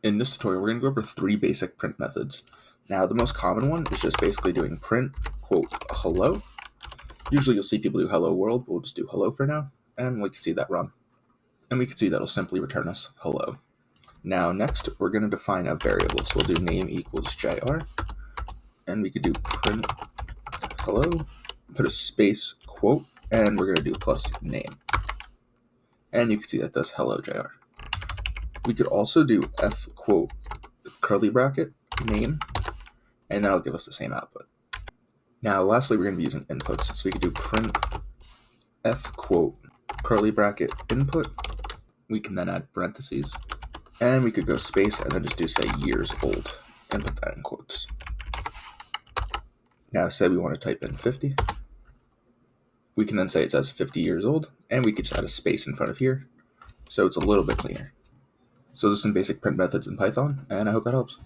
In this tutorial, we're going to go over 3 basic print methods. Now, the most common one is just basically doing print, quote, hello. Usually you'll see people do hello world, but we'll just do hello for now, and we can see that run. And we can see that'll simply return us hello. Now, next, we're going to define a variable. So we'll do name equals JR, and we could do print hello, put a space, quote, and we're going to do plus name. And you can see that does hello JR. We could also do f quote curly bracket name, and that'll give us the same output. Now, lastly, we're going to be using inputs. So we could do print f quote curly bracket input. We can then add parentheses, and we could go space and then just do say years old and put that in quotes. Now, say we want to type in 50. We can then say it says 50 years old, and we could just add a space in front of here, so it's a little bit cleaner. So those are some basic print methods in Python, and I hope that helps.